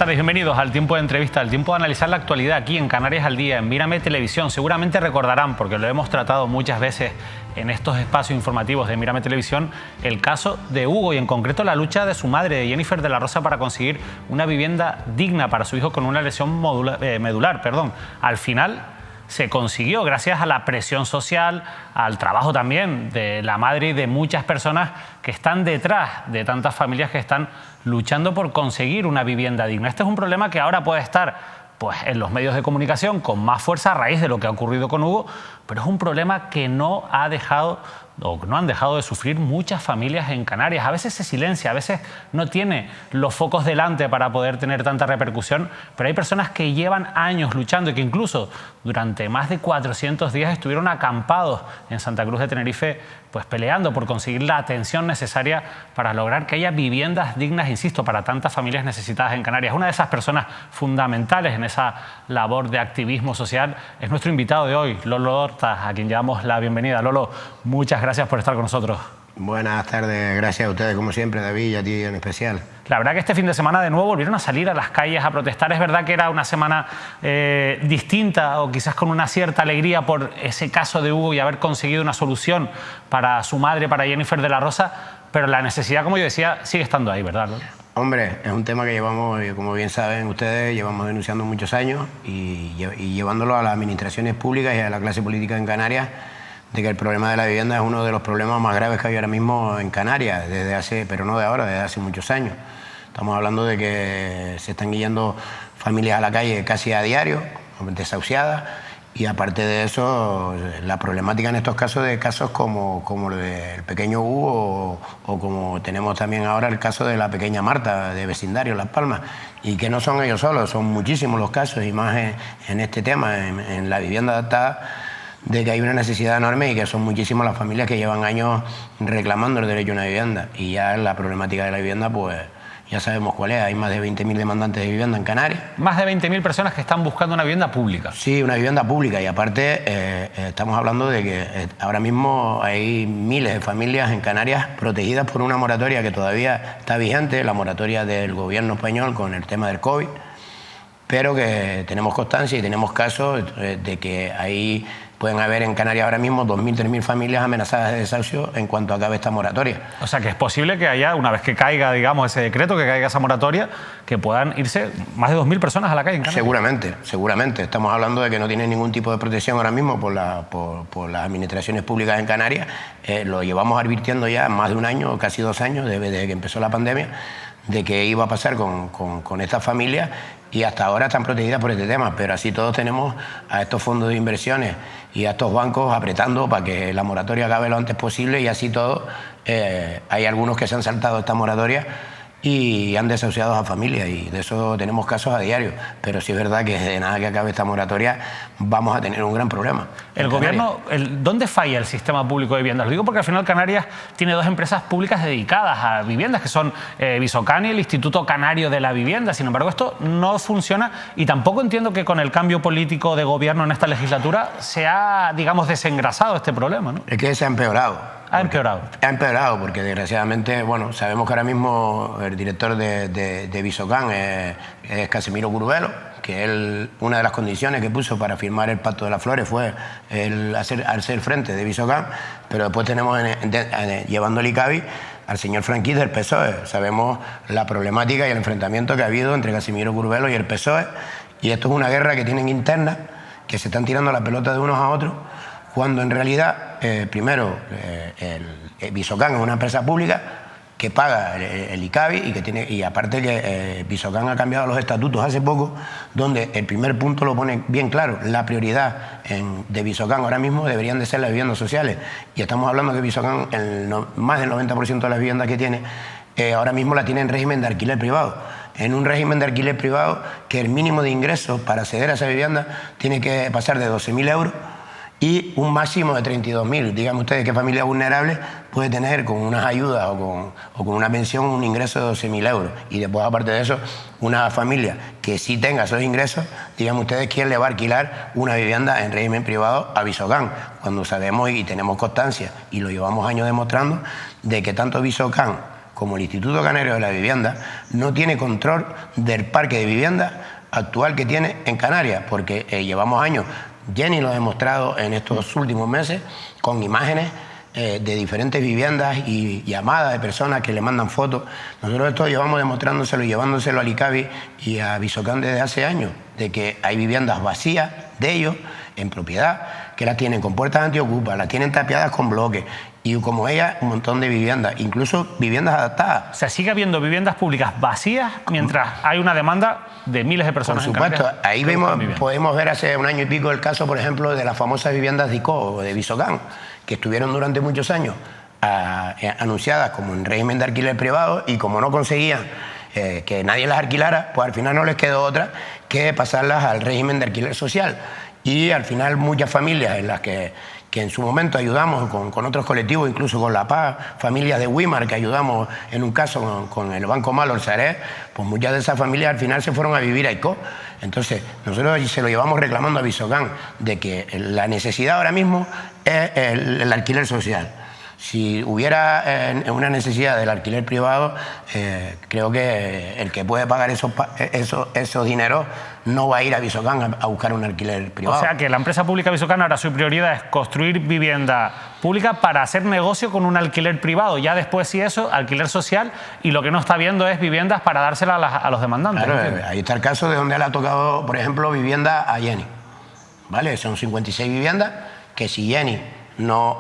tardes, bienvenidos al tiempo de entrevista, al tiempo de analizar la actualidad aquí en Canarias al Día, en Mírame Televisión. Seguramente recordarán, porque lo hemos tratado muchas veces en estos espacios informativos de Mírame Televisión, el caso de Hugo y en concreto la lucha de su madre, de Jennifer de la Rosa, para conseguir una vivienda digna para su hijo con una lesión medular. Al final se consiguió gracias a la presión social, al trabajo también de la madre y de muchas personas que están detrás de tantas familias que están luchando por conseguir una vivienda digna. Este es un problema que ahora puede estar en los medios de comunicación con más fuerza a raíz de lo que ha ocurrido con Hugo, pero es un problema que no han dejado de sufrir muchas familias en Canarias. A veces se silencia, a veces no tiene los focos delante para poder tener tanta repercusión, pero hay personas que llevan años luchando y que incluso durante más de 400 días estuvieron acampados en Santa Cruz de Tenerife, peleando por conseguir la atención necesaria para lograr que haya viviendas dignas, insisto, para tantas familias necesitadas en Canarias. Una de esas personas fundamentales en esa labor de activismo social es nuestro invitado de hoy, Lolo Horta, a quien le damos la bienvenida. Lolo, muchas gracias por estar con nosotros. Buenas tardes, gracias a ustedes como siempre, David, y a ti en especial. La verdad que este fin de semana de nuevo volvieron a salir a las calles a protestar. Es verdad que era una semana distinta o quizás con una cierta alegría por ese caso de Hugo y haber conseguido una solución para su madre, para Jennifer de la Rosa, pero la necesidad, como yo decía, sigue estando ahí, ¿verdad, Lolo? Hombre, es un tema que llevamos, como bien saben ustedes, llevamos denunciando muchos años y llevándolo a las administraciones públicas y a la clase política en Canarias, de que el problema de la vivienda es uno de los problemas más graves que hay ahora mismo en Canarias, desde hace, pero no de ahora, desde hace muchos años. Estamos hablando de que se están guiando familias a la calle casi a diario, desahuciadas, y aparte de eso, la problemática en estos casos de casos como el del pequeño Hugo o como tenemos también ahora el caso de la pequeña Marta de vecindario Las Palmas, y que no son ellos solos, son muchísimos los casos, y más en este tema, en la vivienda adaptada, de que hay una necesidad enorme y que son muchísimas las familias que llevan años reclamando el derecho a una vivienda. Y ya la problemática de la vivienda, pues ya sabemos cuál es. Hay más de 20.000 demandantes de vivienda en Canarias. Más de 20.000 personas que están buscando una vivienda pública. Sí, una vivienda pública. Y aparte estamos hablando de que ahora mismo hay miles de familias en Canarias protegidas por una moratoria que todavía está vigente, la moratoria del gobierno español con el tema del COVID, pero que tenemos constancia y tenemos casos de que hay... Pueden haber en Canarias ahora mismo 2.000, 3.000 familias amenazadas de desahucio en cuanto acabe esta moratoria. O sea que es posible que haya, una vez que caiga, digamos, ese decreto, que caiga esa moratoria, que puedan irse más de 2.000 personas a la calle en Canarias. Seguramente, seguramente. Estamos hablando de que no tienen ningún tipo de protección ahora mismo por las administraciones públicas en Canarias. Lo llevamos advirtiendo ya más de un año, casi 2 años, desde que empezó la pandemia, de que iba a pasar con estas familias, y hasta ahora están protegidas por este tema, pero así todos tenemos a estos fondos de inversiones y a estos bancos apretando para que la moratoria acabe lo antes posible, y así todos hay algunos que se han saltado esta moratoria y han desahuciado a familias, y de eso tenemos casos a diario. Pero sí es verdad que de nada que acabe esta moratoria vamos a tener un gran problema. El gobierno, ¿dónde falla el sistema público de viviendas? Lo digo porque al final Canarias tiene 2 empresas públicas dedicadas a viviendas, que son Visocan y el Instituto Canario de la Vivienda. Sin embargo, esto no funciona, y tampoco entiendo que con el cambio político de gobierno en esta legislatura se ha, digamos, desengrasado este problema, ¿no? Es que se ha empeorado. Ha empeorado. Ha empeorado porque desgraciadamente, bueno, sabemos que ahora mismo el director de Visocan es Casimiro Curvelo, que una de las condiciones que puso para firmar el Pacto de las Flores fue hacer frente de Visocan, pero después tenemos llevando el ICABI al señor Franquís del PSOE. Sabemos la problemática y el enfrentamiento que ha habido entre Casimiro Curvelo y el PSOE, y esto es una guerra que tienen interna, que se están tirando la pelota de unos a otros, cuando en realidad, primero, el Visocan es una empresa pública que paga el ICABI y aparte que Visocan ha cambiado los estatutos hace poco, donde el primer punto lo pone bien claro: la prioridad de Visocan ahora mismo deberían de ser las viviendas sociales, y estamos hablando que Visocan, más del 90% de las viviendas que tiene, ahora mismo la tiene en régimen de alquiler privado. En un régimen de alquiler privado que el mínimo de ingresos para acceder a esa vivienda tiene que pasar de 12.000 euros y un máximo de 32.000. Díganme ustedes qué familia vulnerable puede tener con unas ayudas o con una pensión un ingreso de 12.000 euros. Y después, aparte de eso, una familia que sí tenga esos ingresos, díganme ustedes quién le va a alquilar una vivienda en régimen privado a Visocan, cuando sabemos y tenemos constancia, y lo llevamos años demostrando, de que tanto Visocan como el Instituto Canario de la Vivienda no tiene control del parque de viviendas actual que tiene en Canarias, porque llevamos años, Jenny lo ha demostrado en estos últimos meses, con imágenes de diferentes viviendas y llamadas de personas que le mandan fotos. Nosotros esto llevamos demostrándoselo y llevándoselo al ICABI y a Visocán desde hace años, de que hay viviendas vacías de ellos, en propiedad, que las tienen con puertas antiocupas, las tienen tapiadas con bloques, y como ellas, un montón de viviendas, incluso viviendas adaptadas. O sea, sigue habiendo viviendas públicas vacías mientras hay una demanda de miles de personas. Por supuesto, ahí podemos ver hace un año y pico el caso, por ejemplo, de las famosas viviendas de ICO o de Visocán, que estuvieron durante muchos años anunciadas como en régimen de alquiler privado, y como no conseguían que nadie las alquilara, pues al final no les quedó otra que pasarlas al régimen de alquiler social. Y al final muchas familias en las que en su momento ayudamos con otros colectivos, incluso con La Paz, familias de Wimar que ayudamos en un caso con el Banco Malo, el Sareb, pues muchas de esas familias al final se fueron a vivir a ICO. Entonces nosotros se lo llevamos reclamando a Visocán, de que la necesidad ahora mismo es el alquiler social. Si hubiera una necesidad del alquiler privado, creo que el que puede pagar esos dineros no va a ir a Visocán a buscar un alquiler privado. O sea que la empresa pública Visocán ahora su prioridad es construir vivienda pública para hacer negocio con un alquiler privado. Ya después, si eso, alquiler social, y lo que no está viendo es viviendas para dárselas a los demandantes. Claro, ahí está el caso de donde le ha tocado, por ejemplo, vivienda a Jenny. ¿Vale? Son 56 viviendas que si Jenny no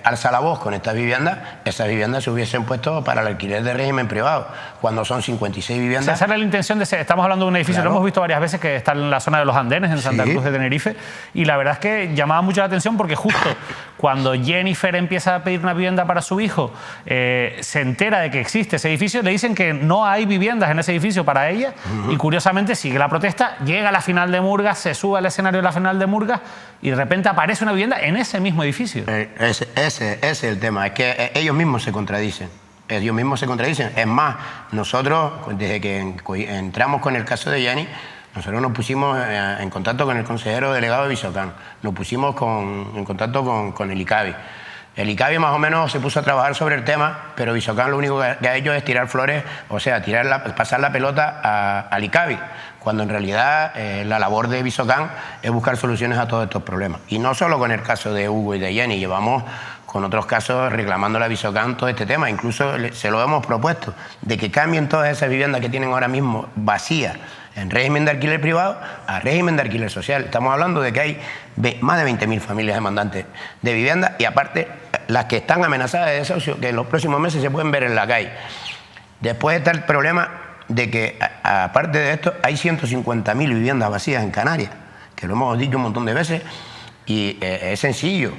alza la voz con estas viviendas se hubiesen puesto para el alquiler de régimen privado, cuando son 56 viviendas. O sea, esa era la intención de estamos hablando de un edificio, claro, lo hemos visto varias veces, que está en la zona de los Andenes, en Santa Cruz de Tenerife, y la verdad es que llamaba mucho la atención porque justo cuando Jennifer empieza a pedir una vivienda para su hijo, se entera de que existe ese edificio, le dicen que no hay viviendas en ese edificio para ella, y curiosamente sigue la protesta, llega a la final de Murgas, se sube al escenario de la final de Murgas, y de repente aparece una vivienda en ese mismo edificio. Ese es el tema, es que ellos mismos se contradicen. Ellos mismos se contradicen. Es más, nosotros, desde que entramos con el caso de Jenny, nosotros nos pusimos en contacto con el consejero delegado de Visocán, nos pusimos en contacto con el ICABI. El ICABI más o menos se puso a trabajar sobre el tema, pero Visocán lo único que ha hecho es tirar flores, o sea, pasar la pelota al ICABI, cuando en realidad la labor de Visocán es buscar soluciones a todos estos problemas. Y no solo con el caso de Hugo y de Jenny, llevamos con otros casos reclamando a Visocán todo este tema. Incluso se lo hemos propuesto, de que cambien todas esas viviendas que tienen ahora mismo vacías en régimen de alquiler privado a régimen de alquiler social. Estamos hablando de que hay más de 20.000 familias demandantes de vivienda, y aparte las que están amenazadas de desahucio, que en los próximos meses se pueden ver en la calle. Después está el problema de que, aparte de esto, hay 150.000 viviendas vacías en Canarias, que lo hemos dicho un montón de veces, y es sencillo.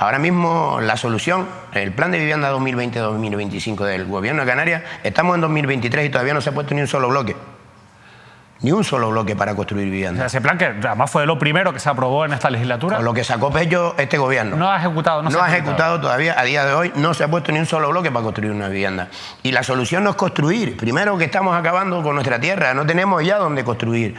Ahora mismo la solución, el plan de vivienda 2020-2025 del gobierno de Canarias, estamos en 2023 y todavía no se ha puesto ni un solo bloque. Ni un solo bloque para construir viviendas. O sea, ese plan, que además fue lo primero que se aprobó en esta legislatura. Con lo que sacó pecho este gobierno. No ha ejecutado. No ha ejecutado todavía, a día de hoy, no se ha puesto ni un solo bloque para construir una vivienda. Y la solución no es construir. Primero, que estamos acabando con nuestra tierra, no tenemos ya dónde construir.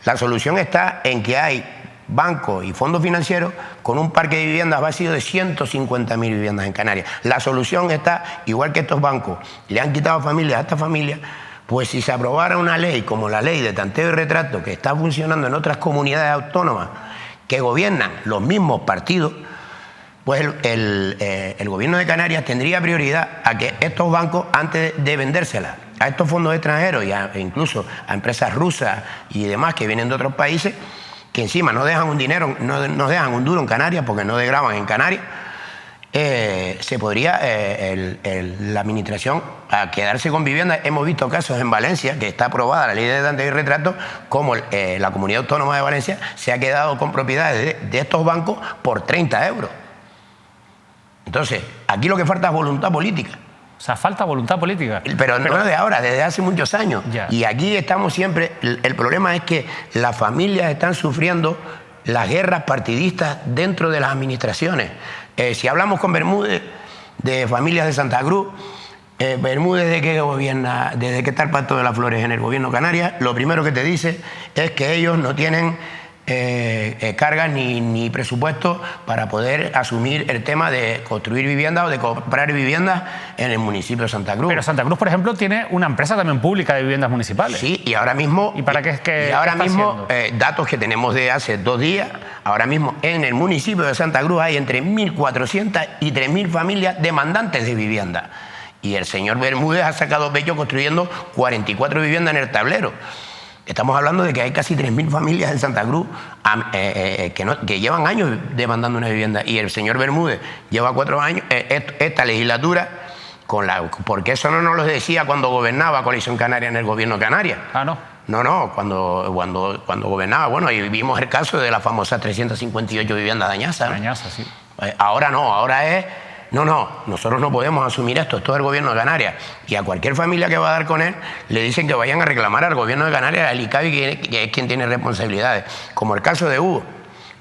La solución está en que hay bancos y fondos financieros con un parque de viviendas vacío de 150.000 viviendas en Canarias. La solución está, igual que estos bancos le han quitado familias a estas familias, pues si se aprobara una ley como la ley de tanteo y retrato, que está funcionando en otras comunidades autónomas que gobiernan los mismos partidos, pues el gobierno de Canarias tendría prioridad a que estos bancos, antes de vendérselas a estos fondos extranjeros e incluso a empresas rusas y demás que vienen de otros países, que encima no dejan un dinero, no dejan un duro en Canarias porque no desgravan en Canarias, se podría la administración a quedarse con viviendas. Hemos visto casos en Valencia, que está aprobada la ley de tanteo y retrato, como la Comunidad Autónoma de Valencia se ha quedado con propiedades de estos bancos por 30 euros. Entonces, aquí lo que falta es voluntad política. O sea, falta voluntad política. Pero no de ahora, desde hace muchos años. Ya. Y aquí estamos siempre. El problema es que las familias están sufriendo las guerras partidistas dentro de las administraciones. Si hablamos con Bermúdez, de familias de Santa Cruz, Bermúdez, desde que está el Pacto de las Flores en el gobierno de Canarias, lo primero que te dice es que ellos no tienen cargas ni presupuesto para poder asumir el tema de construir viviendas o de comprar viviendas en el municipio de Santa Cruz. Pero Santa Cruz, por ejemplo, tiene una empresa también pública de viviendas municipales. Sí, y ahora mismo... ¿Y para qué datos que tenemos de hace 2 días, ahora mismo en el municipio de Santa Cruz hay entre 1.400 y 3.000 familias demandantes de vivienda. Y el señor Bermúdez ha sacado pecho construyendo 44 viviendas en el tablero. Estamos hablando de que hay casi 3.000 familias en Santa Cruz que llevan años demandando una vivienda. Y el señor Bermúdez lleva 4 años, esta legislatura, porque eso no nos lo decía cuando gobernaba Coalición Canaria en el gobierno de Canarias. Ah, ¿no? No, cuando gobernaba, bueno, y vimos el caso de las famosas 358 viviendas dañadas. Dañadas, sí. Ahora no, ahora es... No, nosotros no podemos asumir esto es el gobierno de Canarias. Y a cualquier familia que va a dar con él, le dicen que vayan a reclamar al gobierno de Canarias, al ICABI, que es quien tiene responsabilidades. Como el caso de Hugo.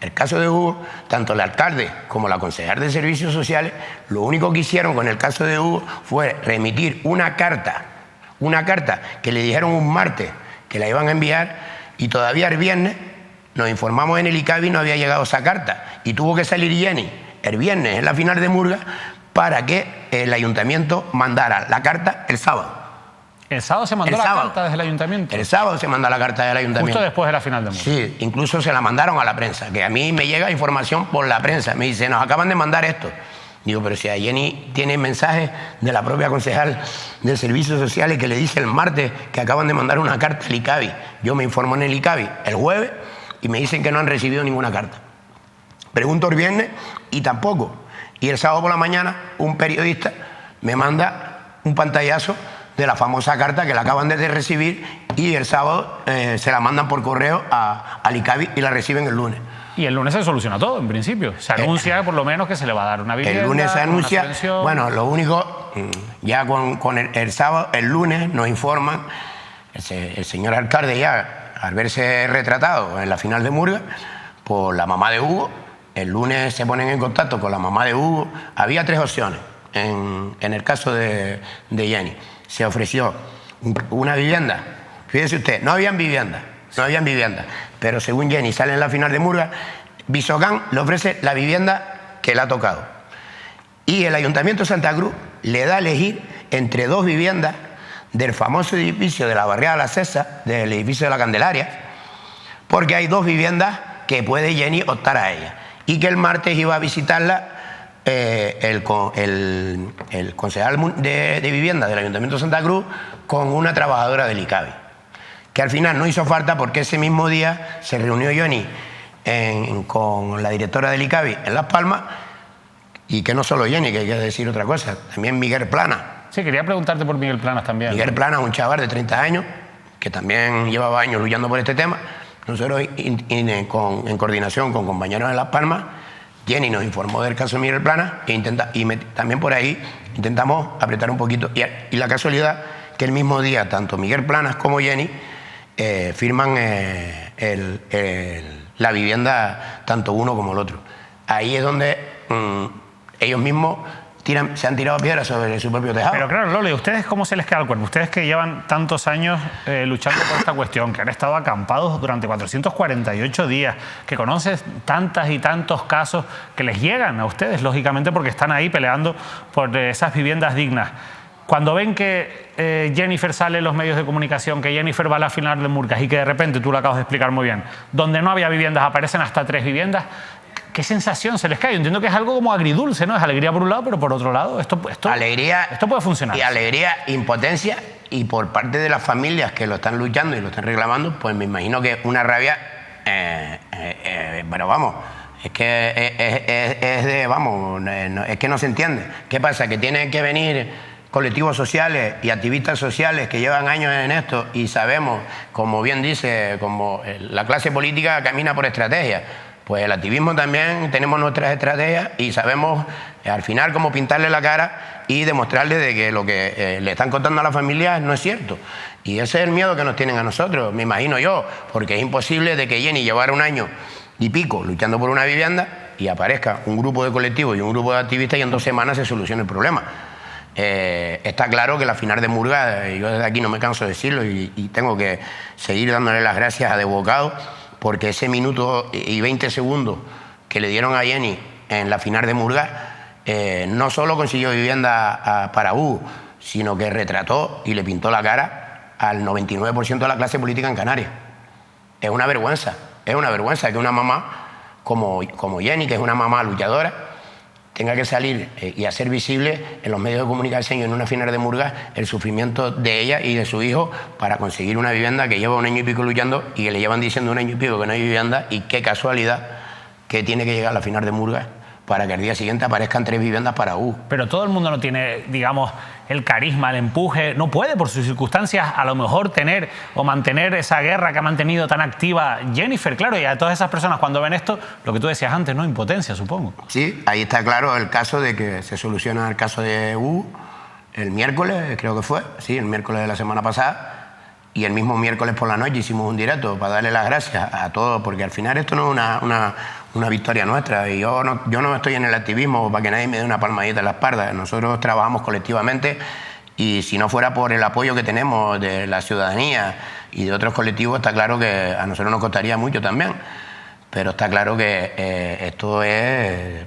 El caso de Hugo, tanto el alcalde como la concejal de Servicios Sociales, lo único que hicieron con el caso de Hugo fue remitir una carta que le dijeron un martes que la iban a enviar, y todavía el viernes nos informamos en el ICABI no había llegado esa carta. Y tuvo que salir Jenny el viernes en la final de Murga para que el ayuntamiento mandara la carta el sábado. ¿El sábado se mandó la carta desde el ayuntamiento? El sábado se manda la carta del ayuntamiento. Justo después de la final de Murga. Sí, incluso se la mandaron a la prensa, que a mí me llega información por la prensa. Me dice, nos acaban de mandar esto. Digo, pero si a Jenny tiene mensajes de la propia concejal de Servicios Sociales que le dice el martes que acaban de mandar una carta al ICABI. Yo me informo en el ICABI el jueves y me dicen que no han recibido ninguna carta. Pregunto el viernes y tampoco. Y el sábado por la mañana un periodista me manda un pantallazo de la famosa carta que la acaban de recibir, y el sábado se la mandan por correo al ICABI y la reciben el lunes. Y el lunes se soluciona todo, en principio. Se anuncia por lo menos que se le va a dar una vivienda. El lunes se anuncia. Bueno, lo único, ya con el sábado, el lunes nos informan, el señor alcalde ya, al verse retratado en la final de Murga por la mamá de Hugo, el lunes se ponen en contacto con la mamá de Hugo. Había 3 opciones en el caso de Jenny. Se ofreció una vivienda. Fíjese usted, no habían vivienda, pero según Jenny sale en la final de Murga, Visocán le ofrece la vivienda que le ha tocado. Y el Ayuntamiento de Santa Cruz le da a elegir entre 2 viviendas del famoso edificio de la barriada de la Cesa, del edificio de la Candelaria, porque hay 2 viviendas que puede Jenny optar a ella. Y que el martes iba a visitarla el concejal de vivienda del Ayuntamiento de Santa Cruz con una trabajadora del ICABI. Que al final no hizo falta porque ese mismo día se reunió Jenny con la directora del ICABI en Las Palmas, y que no solo Jenny, que hay que decir otra cosa, también Miguel Planas. Sí, quería preguntarte por Miguel Planas también. Miguel Planas, un chaval de 30 años, que también llevaba años luchando por este tema. Nosotros, en coordinación con compañeros de Las Palmas, Jenny nos informó del caso de Miguel Planas también por ahí intentamos apretar un poquito. Y la casualidad que el mismo día, tanto Miguel Planas como Jenny firman la vivienda, tanto uno como el otro. Ahí es donde ellos mismos se han tirado piedras sobre su propio tejado. Pero claro, Lolo, ¿y ustedes cómo se les queda el cuerpo? Ustedes que llevan tantos años luchando por esta cuestión, que han estado acampados durante 448 días, que conocen tantas y tantos casos que les llegan a ustedes, lógicamente, porque están ahí peleando por esas viviendas dignas. Cuando ven que Jennifer sale en los medios de comunicación, que Jennifer va a la final de Murgas y que de repente, tú lo acabas de explicar muy bien, donde no había viviendas aparecen hasta 3 viviendas, ¿qué sensación se les cae? Yo entiendo que es algo como agridulce, ¿no? Es alegría por un lado, pero por otro lado, esto puede funcionar. Y alegría, impotencia, y por parte de las familias que lo están luchando y lo están reclamando, pues me imagino que una rabia, pero vamos, es que es que no se entiende. ¿Qué pasa? Que tienen que venir colectivos sociales y activistas sociales que llevan años en esto, y sabemos, como bien dice, como la clase política camina por estrategia. Pues el activismo también tenemos nuestras estrategias y sabemos al final cómo pintarle la cara y demostrarle de que lo que le están contando a la familia no es cierto. Y ese es el miedo que nos tienen a nosotros, me imagino yo, porque es imposible de que Jenny llevara 1 año y pico luchando por una vivienda y aparezca un grupo de colectivos y un grupo de activistas y en 2 semanas se solucione el problema. Está claro que la final de Murga, yo desde aquí no me canso de decirlo y tengo que seguir dándole las gracias a De Bocado, porque ese minuto y 20 segundos que le dieron a Jenny en la final de Murgas, no solo consiguió vivienda para Hugo, sino que retrató y le pintó la cara al 99% de la clase política en Canarias. Es una vergüenza que una mamá como Jenny, que es una mamá luchadora, tenga que salir y hacer visible en los medios de comunicación y en una final de Murgas el sufrimiento de ella y de su hijo para conseguir una vivienda que lleva 1 año y pico luchando y que le llevan diciendo 1 año y pico que no hay vivienda, y qué casualidad que tiene que llegar a la final de Murgas para que al día siguiente aparezcan 3 viviendas para U. Pero todo el mundo no tiene, digamos, el carisma, el empuje, no puede por sus circunstancias a lo mejor tener o mantener esa guerra que ha mantenido tan activa Jennifer, claro, y a todas esas personas cuando ven esto, lo que tú decías antes, ¿no? Impotencia, supongo. Sí, ahí está claro el caso de que se soluciona el caso de U el miércoles, creo que fue, sí, el miércoles de la semana pasada, y el mismo miércoles por la noche hicimos un directo para darle las gracias a todos, porque al final esto no es una victoria nuestra, y yo no estoy en el activismo para que nadie me dé una palmadita en la espalda. Nosotros trabajamos colectivamente, y si no fuera por el apoyo que tenemos de la ciudadanía y de otros colectivos, está claro que a nosotros nos costaría mucho también, pero está claro que esto es...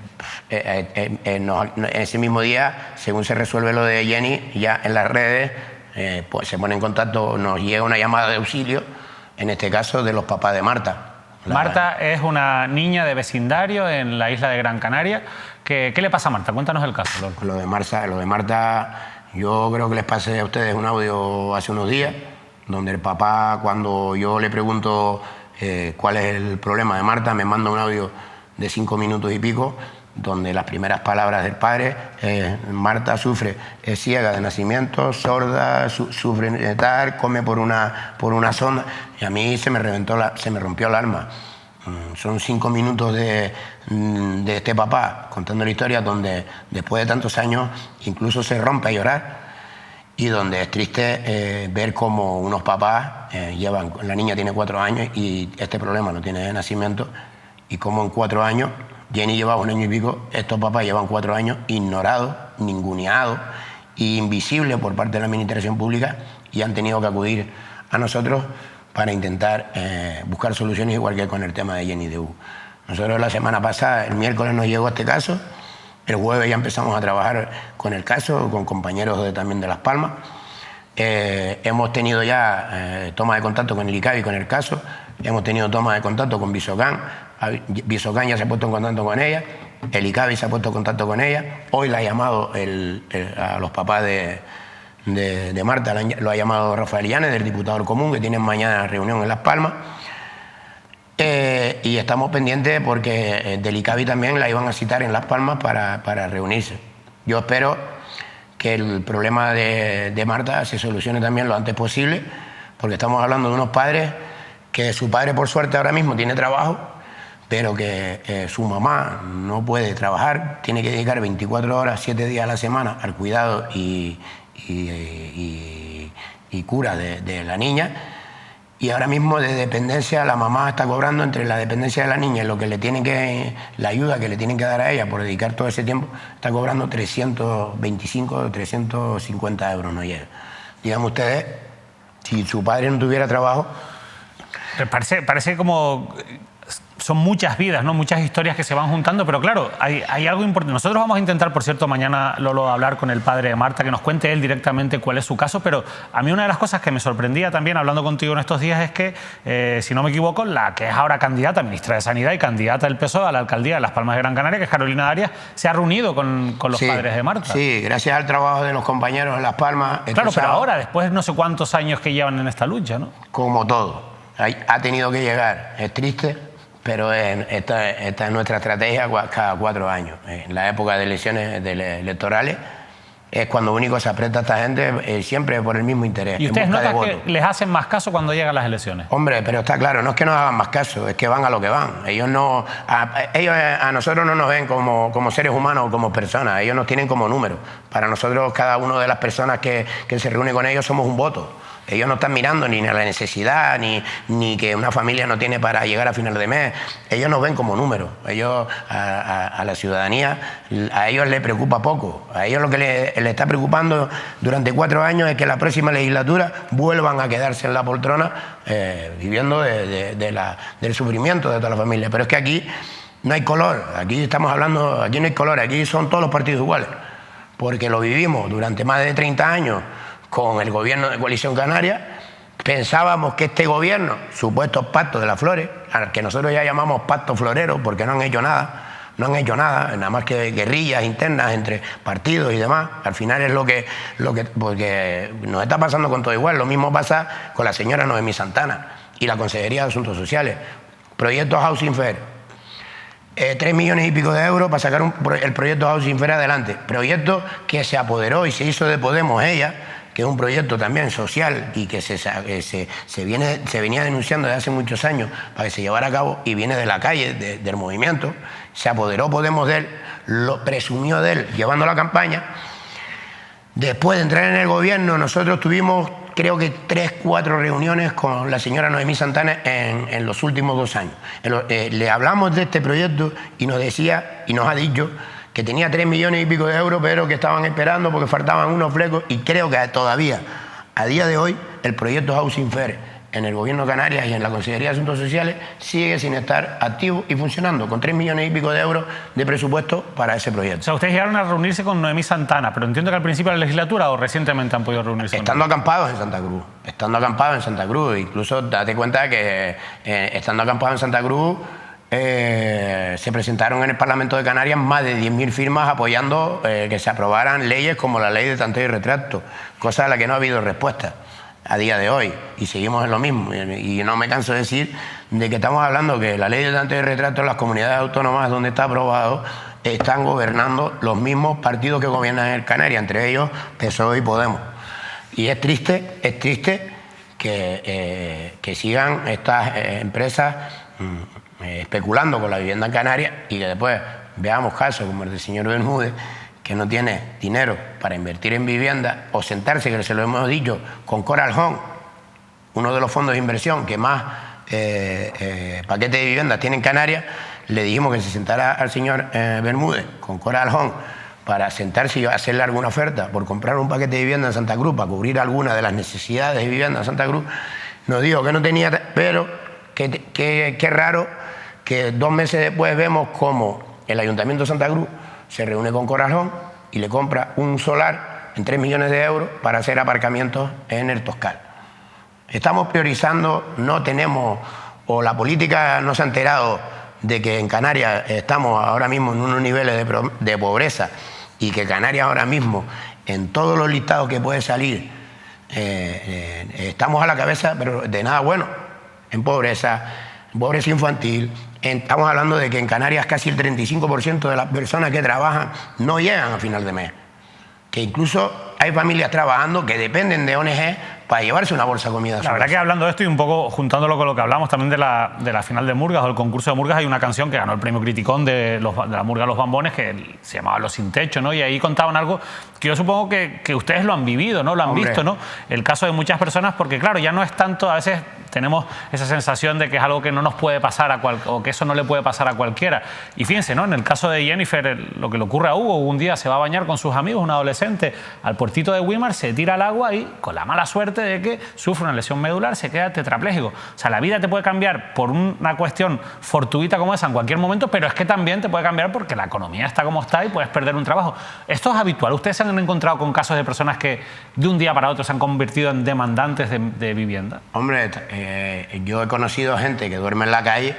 ese mismo día, según se resuelve lo de Jenny, ya en las redes pues se pone en contacto, nos llega una llamada de auxilio, en este caso de los papás de Marta. Marta es una niña de vecindario en la isla de Gran Canaria. ¿Qué le pasa a Marta? Cuéntanos el caso, Lolo. Lo de Marta, yo creo que les pasé a ustedes un audio hace unos días, donde el papá, cuando yo le pregunto cuál es el problema de Marta, me manda un audio de 5 minutos y pico, donde las primeras palabras del padre, Marta sufre, es ciega de nacimiento, sorda, sufre tal, come por una sonda, y a mí se me rompió el alma. Son 5 minutos de este papá contando la historia, donde después de tantos años incluso se rompe a llorar, y donde es triste ver cómo unos papás la niña tiene 4 años y este problema no tiene de nacimiento, y cómo en 4 años, Jenny llevaba 1 año y pico, estos papás llevan 4 años ignorados, ninguneados e invisibles por parte de la administración pública, y han tenido que acudir a nosotros para intentar buscar soluciones, igual que con el tema de Jenny de U. Nosotros la semana pasada, el miércoles nos llegó este caso, el jueves ya empezamos a trabajar con el caso, con compañeros también de Las Palmas. Hemos tenido ya toma de contacto con el ICABI con el caso, hemos tenido toma de contacto con Visocán. Visocán ya se ha puesto en contacto con ella, el ICABI se ha puesto en contacto con ella, hoy la ha llamado a los papás de Marta, lo ha llamado Rafael Llanes, del diputado del Común, que tienen mañana reunión en Las Palmas, y estamos pendientes porque del ICABI también la iban a citar en Las Palmas para reunirse. Yo espero que el problema de Marta se solucione también lo antes posible, porque estamos hablando de unos padres que su padre por suerte ahora mismo tiene trabajo, pero que su mamá no puede trabajar, tiene que dedicar 24 horas, 7 días a la semana al cuidado y cura de la niña, y ahora mismo de dependencia la mamá está cobrando, entre la dependencia de la niña y lo que le tienen la ayuda que le tienen que dar a ella por dedicar todo ese tiempo, está cobrando 325 o 350 euros, no llega. Díganme ustedes, si su padre no tuviera trabajo... Parece como... Son muchas vidas, ¿no? Muchas historias que se van juntando, pero claro, hay algo importante. Nosotros vamos a intentar, por cierto, mañana, Lolo, hablar con el padre de Marta, que nos cuente él directamente cuál es su caso, pero a mí una de las cosas que me sorprendía también hablando contigo en estos días es que, si no me equivoco, la que es ahora candidata, ministra de Sanidad y candidata del PSOE a la alcaldía de Las Palmas de Gran Canaria, que es Carolina Darias, se ha reunido con los padres de Marta. Sí, gracias al trabajo de los compañeros en Las Palmas. Claro, pero ahora, después de no sé cuántos años que llevan en esta lucha, ¿no? Como todo, ha tenido que llegar, es triste, pero esta es nuestra estrategia cada 4 años. En la época de elecciones electorales es cuando único se aprieta a esta gente, siempre por el mismo interés. ¿Y ustedes notan que les hacen más caso cuando llegan las elecciones? Hombre, pero está claro, no es que nos hagan más caso, es que van a lo que van. Ellos a nosotros no nos ven como seres humanos o como personas, ellos nos tienen como números. Para nosotros, cada una de las personas que se reúne con ellos somos un voto. Ellos no están mirando ni a la necesidad, ni que una familia no tiene para llegar a final de mes. Ellos nos ven como números. Ellos, a la ciudadanía, a ellos les preocupa poco. A ellos lo que le está preocupando durante 4 años es que la próxima legislatura vuelvan a quedarse en la poltrona viviendo del sufrimiento de toda la familia. Pero es que aquí no hay color. Aquí estamos hablando, aquí no hay color. Aquí son todos los partidos iguales. Porque lo vivimos durante más de 30 años con el gobierno de Coalición Canaria. Pensábamos que este gobierno, supuestos pactos de las flores, al que nosotros ya llamamos pacto florero porque no han hecho nada, nada más que guerrillas internas entre partidos y demás. Al final es lo que porque nos está pasando con todo igual. Lo mismo pasa con la señora Noemí Santana y la Consejería de Asuntos Sociales. Proyecto Housing Fair. 3 millones y pico de euros para sacar el proyecto Housing Fair adelante. Proyecto que se apoderó y se hizo de Podemos ella, que es un proyecto también social y que se venía denunciando desde hace muchos años para que se llevara a cabo, y viene de la calle, del movimiento. Se apoderó Podemos de él, lo presumió de él llevando la campaña. Después de entrar en el gobierno, nosotros tuvimos, creo que 3, 4 reuniones con la señora Noemí Santana en los últimos 2 años. Le hablamos de este proyecto y nos decía, y nos ha dicho, que tenía 3 millones y pico de euros, pero que estaban esperando porque faltaban unos flecos, y creo que todavía, a día de hoy, el proyecto Housing Fair en el gobierno de Canarias y en la Consejería de Asuntos Sociales sigue sin estar activo y funcionando, con 3 millones y pico de euros de presupuesto para ese proyecto. O sea, ustedes llegaron a reunirse con Noemí Santana, pero entiendo que al principio de la legislatura o recientemente han podido reunirse. Estando acampados en Santa Cruz, incluso date cuenta que estando acampados en Santa Cruz, se presentaron en el Parlamento de Canarias más de 10.000 firmas apoyando que se aprobaran leyes como la ley de tanteo y retracto, cosa a la que no ha habido respuesta a día de hoy, y seguimos en lo mismo. Y no me canso de decir de que estamos hablando que la ley de tanteo y retracto en las comunidades autónomas donde está aprobado están gobernando los mismos partidos que gobiernan en Canarias, entre ellos PSOE y Podemos. Y es triste que sigan estas empresas especulando con la vivienda en Canarias, y que después veamos casos como el del señor Bermúdez, que no tiene dinero para invertir en vivienda o sentarse, que se lo hemos dicho, con Coral Home, uno de los fondos de inversión que más paquetes de vivienda tiene en Canarias. Le dijimos que se sentara al señor Bermúdez con Coral Home para sentarse y hacerle alguna oferta por comprar un paquete de vivienda en Santa Cruz para cubrir alguna de las necesidades de vivienda en Santa Cruz. Nos dijo que no tenía, pero qué raro que 2 meses después vemos cómo el Ayuntamiento de Santa Cruz se reúne con Coral Home y le compra un solar en 3 millones de euros para hacer aparcamientos en el Toscal. Estamos priorizando, no tenemos, o la política no se ha enterado de que en Canarias estamos ahora mismo en unos niveles de pobreza, y que Canarias ahora mismo, en todos los listados que puede salir, estamos a la cabeza, pero de nada bueno, en pobreza infantil. Estamos hablando de que en Canarias casi el 35% de las personas que trabajan no llegan a final de mes. Que incluso hay familias trabajando que dependen de ONG para llevarse una bolsa de comida. La verdad que hablando de esto y un poco juntándolo con lo que hablamos también de la final de Murgas o el concurso de Murgas, hay una canción que ganó el premio Criticón de la Murga Los Bambones que se llamaba Los Sin Techo, ¿no? Y ahí contaban algo que yo supongo que ustedes lo han vivido, ¿no? Lo han visto, ¿no? El caso de muchas personas, porque claro, ya no es tanto, a veces tenemos esa sensación de que es algo que no nos puede pasar o que eso no le puede pasar a cualquiera. Y fíjense, ¿no? En el caso de Jennifer, lo que le ocurre a Hugo, un día se va a bañar con sus amigos, un adolescente, al puertito de Güímar, se tira al agua y con la mala suerte de que sufre una lesión medular, se queda tetrapléjico. O sea, la vida te puede cambiar por una cuestión fortuita como esa en cualquier momento, pero es que también te puede cambiar porque la economía está como está y puedes perder un trabajo. Esto es habitual. ¿Ustedes se han encontrado con casos de personas que de un día para otro se han convertido en demandantes de vivienda? Hombre, yo he conocido gente que duerme en la calle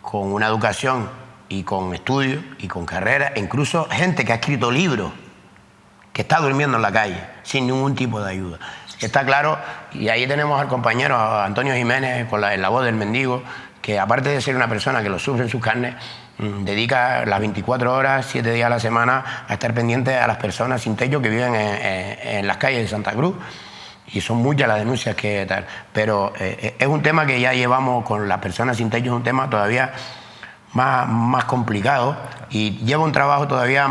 con una educación y con estudios y con carrera, e incluso gente que ha escrito libros que está durmiendo en la calle sin ningún tipo de ayuda. Está claro, y ahí tenemos al compañero Antonio Jiménez con la voz del mendigo, que aparte de ser una persona que lo sufre en sus carnes, dedica las 24 horas, 7 días a la semana a estar pendiente a las personas sin techo que viven en las calles de Santa Cruz. Y son muchas las denuncias que tal. Pero es un tema que ya llevamos con las personas sin techo, es un tema todavía más complicado, y lleva un trabajo todavía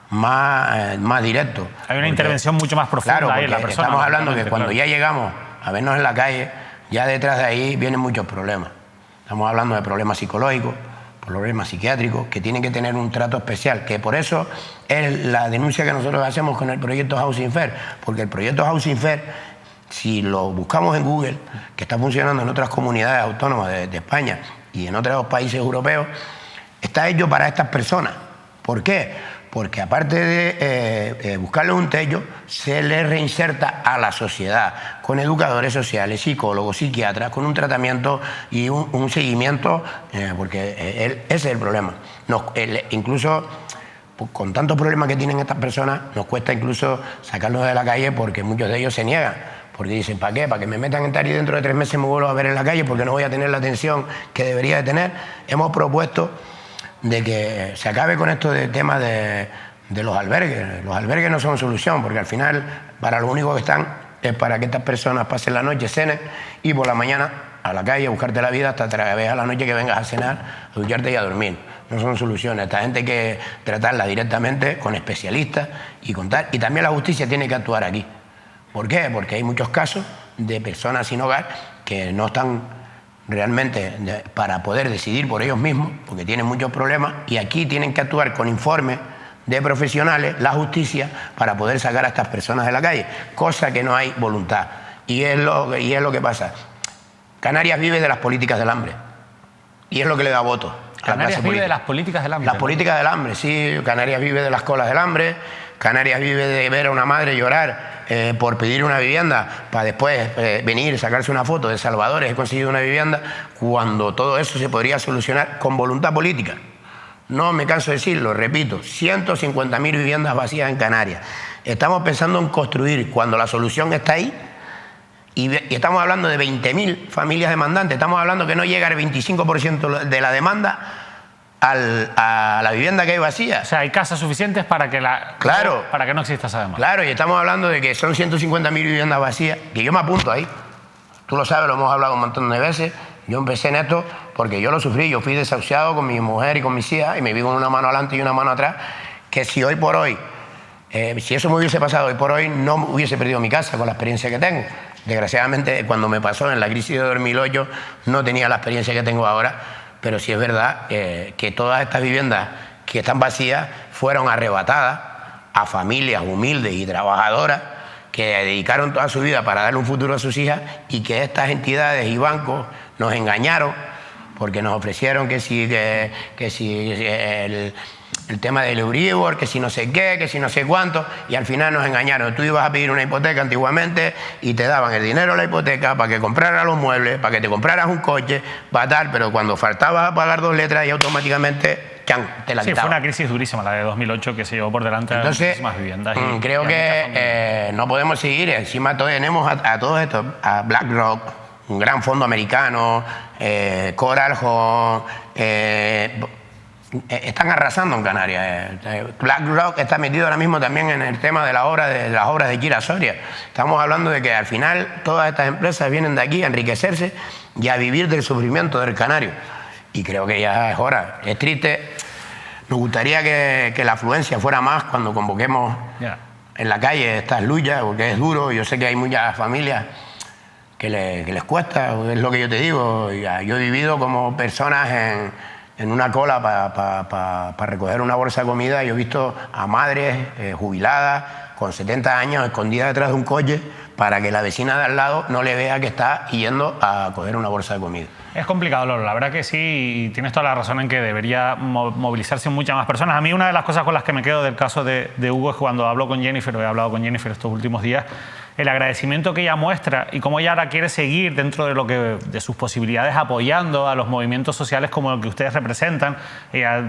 más directo. Hay una intervención mucho más profunda claro, ahí en la persona. Estamos hablando que cuando ya llegamos a vernos en la calle, ya detrás de ahí vienen muchos problemas. Estamos hablando de problemas psicológicos, problemas psiquiátricos, que tienen que tener un trato especial, que por eso es la denuncia que nosotros hacemos con el proyecto Housing Fair, porque el proyecto Housing Fair, si lo buscamos en Google, que está funcionando en otras comunidades autónomas de España y en otros países europeos, está hecho para estas personas. ¿Por qué? Porque aparte de buscarle un techo, se les reinserta a la sociedad con educadores sociales, psicólogos, psiquiatras, con un tratamiento y un seguimiento, porque ese es el problema. Incluso con tantos problemas que tienen estas personas, nos cuesta incluso sacarlos de la calle porque muchos de ellos se niegan. Porque dicen, ¿para qué? ¿Para que me metan en tal y dentro de 3 meses me vuelvo a ver en la calle porque no voy a tener la atención que debería de tener? Hemos propuesto de que se acabe con esto del tema de los albergues. Los albergues no son solución, porque al final para lo único que están es para que estas personas pasen la noche, cenen y por la mañana a la calle a buscarte la vida hasta otra vez a la noche que vengas a cenar, a ducharte y a dormir. No son soluciones. Esta gente hay que tratarla directamente con especialistas y contar. Y también la justicia tiene que actuar aquí. ¿Por qué? Porque hay muchos casos de personas sin hogar que no están realmente para poder decidir por ellos mismos, porque tienen muchos problemas, y aquí tienen que actuar con informes de profesionales, la justicia, para poder sacar a estas personas de la calle, cosa que no hay voluntad. Y es lo que pasa. Canarias vive de las políticas del hambre, y es lo que le da voto. Canarias vive de las políticas del hambre. Las políticas del hambre, sí. Canarias vive de las colas del hambre. Canarias vive de ver a una madre llorar por pedir una vivienda para después venir, sacarse una foto de Salvadores, he conseguido una vivienda, cuando todo eso se podría solucionar con voluntad política. No me canso de decirlo, repito, 150.000 viviendas vacías en Canarias. Estamos pensando en construir cuando la solución está ahí, y estamos hablando de 20.000 familias demandantes. Estamos hablando que no llega el 25% de la demanda a la vivienda que hay vacía. O sea, hay casas suficientes para que para que no exista esa demanda. Claro, y estamos hablando de que son 150.000 viviendas vacías, que yo me apunto ahí. Tú lo sabes, lo hemos hablado un montón de veces. Yo empecé en esto porque yo lo sufrí. Yo fui desahuciado con mi mujer y con mis hijas y me vi con una mano adelante y una mano atrás, que si hoy por hoy, si eso me hubiese pasado hoy por hoy, no hubiese perdido mi casa con la experiencia que tengo. Desgraciadamente, cuando me pasó en la crisis de 2008, no tenía la experiencia que tengo ahora. Pero sí es verdad que todas estas viviendas que están vacías fueron arrebatadas a familias humildes y trabajadoras que dedicaron toda su vida para darle un futuro a sus hijas, y que estas entidades y bancos nos engañaron porque nos ofrecieron que si el tema del Euribor, que si no sé qué, que si no sé cuánto, y al final nos engañaron. Tú ibas a pedir una hipoteca antiguamente y te daban el dinero de la hipoteca para que compraras los muebles, para que te compraras un coche, para tal, pero cuando faltabas a pagar 2 letras y automáticamente te la quitaban. Sí, fue una crisis durísima la de 2008 que se llevó por delante a muchísimas viviendas. Creo que no podemos seguir. Encima tenemos a todos estos, a BlackRock, un gran fondo americano, Coral Home, están arrasando en Canarias. BlackRock está metido ahora mismo también en el tema de las obras de Kira Soria. Estamos hablando de que al final todas estas empresas vienen de aquí a enriquecerse y a vivir del sufrimiento del canario. Y creo que ya es hora. Es triste. Nos gustaría que la afluencia fuera más cuando convoquemos en la calle estas luchas, porque es duro. Yo sé que hay muchas familias que les cuesta, es lo que yo te digo. Yo he vivido como personas en una cola para recoger una bolsa de comida. Yo he visto a madres jubiladas con 70 años escondidas detrás de un coche para que la vecina de al lado no le vea que está yendo a coger una bolsa de comida. Es complicado, Lolo, la verdad que sí, y tienes toda la razón en que debería movilizarse muchas más personas. A mí una de las cosas con las que me quedo del caso de Hugo es que cuando hablo con Jennifer, he hablado con Jennifer estos últimos días, el agradecimiento que ella muestra y cómo ella ahora quiere seguir dentro de sus posibilidades apoyando a los movimientos sociales como el que ustedes representan. Ella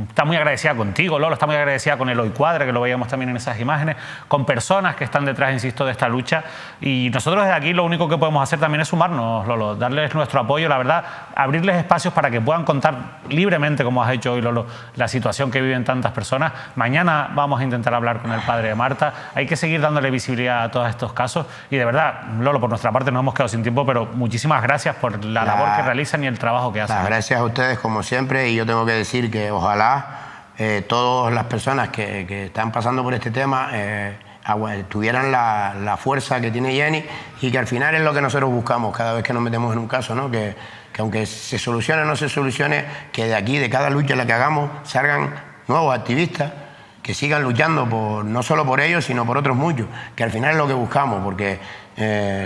está muy agradecida contigo, Lolo, está muy agradecida con Eloy Cuadra, que lo veíamos también en esas imágenes, con personas que están detrás, insisto, de esta lucha. Y nosotros desde aquí lo único que podemos hacer también es sumarnos, Lolo, darles nuestro apoyo, la verdad, abrirles espacios para que puedan contar libremente, como has hecho hoy, Lolo, la situación que viven tantas personas. Mañana vamos a intentar hablar con el padre de Marta. Hay que seguir dándole visibilidad a todos estos casos y de verdad, Lolo, por nuestra parte nos hemos quedado sin tiempo, pero muchísimas gracias por la labor que realizan y el trabajo que hacen. Gracias a ustedes como siempre, y yo tengo que decir que ojalá todas las personas que están pasando por este tema tuvieran la fuerza que tiene Jenny, y que al final es lo que nosotros buscamos cada vez que nos metemos en un caso, ¿no? Que aunque se solucione o no se solucione, que de aquí, de cada lucha en la que hagamos, salgan nuevos activistas que sigan luchando no solo por ellos, sino por otros muchos, que al final es lo que buscamos, porque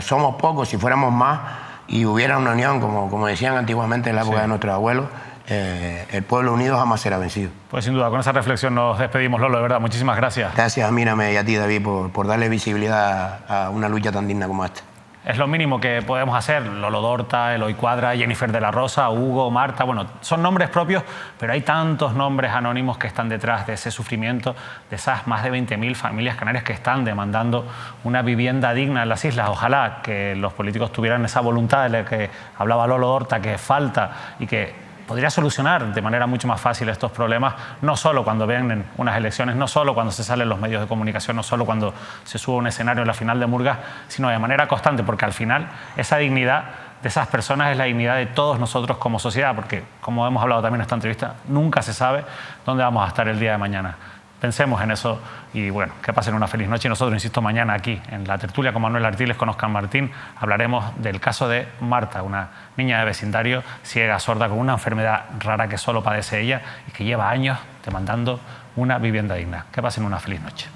somos pocos. Si fuéramos más y hubiera una unión, como decían antiguamente en la época de nuestros abuelos, el pueblo unido jamás será vencido. Pues sin duda, con esa reflexión nos despedimos, Lolo, de verdad, muchísimas gracias. Gracias a Mírame y a ti, David, por darle visibilidad a una lucha tan digna como esta. Es lo mínimo que podemos hacer. Lolo Dorta, Eloy Cuadra, Jennifer de la Rosa, Hugo, Marta, bueno, son nombres propios, pero hay tantos nombres anónimos que están detrás de ese sufrimiento, de esas más de 20.000 familias canarias que están demandando una vivienda digna en las islas. Ojalá que los políticos tuvieran esa voluntad de la que hablaba Lolo Dorta, que falta y que podría solucionar de manera mucho más fácil estos problemas, no solo cuando vienen unas elecciones, no solo cuando se salen los medios de comunicación, no solo cuando se sube un escenario en la final de Murgas, sino de manera constante, porque al final esa dignidad de esas personas es la dignidad de todos nosotros como sociedad, porque como hemos hablado también en esta entrevista, nunca se sabe dónde vamos a estar el día de mañana. Pensemos en eso y bueno, que pasen una feliz noche. Y nosotros, insisto, mañana aquí en la tertulia con Manuel Artiles, con Óscar Martín, hablaremos del caso de Marta, una niña de vecindario ciega, sorda, con una enfermedad rara que solo padece ella y que lleva años demandando una vivienda digna. Que pasen una feliz noche.